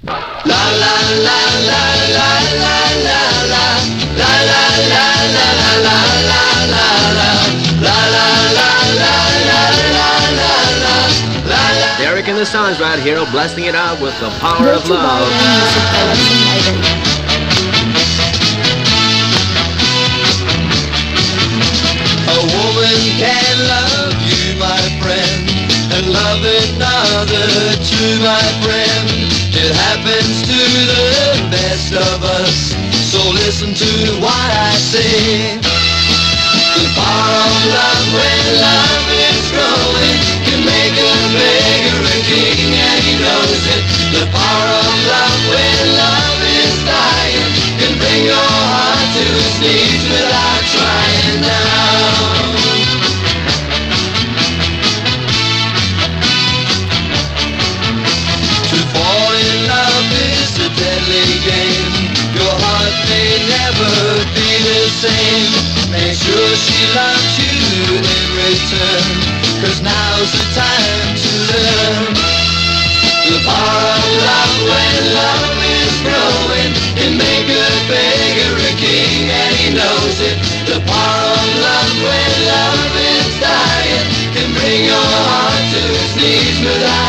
La la la la la la la la la la la la la la la la la. Derek and the Sons right here, blasting it out with the power of love. A woman can love you, my friend, and love another too, my friend. It happens to the best of us, so listen to what I say. The power of love when love is growing can make a beggar a king, and he knows it. The power of love when love is dying can bring your heart to its knees without trying now. To fall in love is a deadly game. Your heart may never be the same. Make sure she loves you in return, 'cause now's the time to learn. The power of love when love is growing can make a beggar a king, and he knows it. The power of love when love is dying can bring your heart to its knees without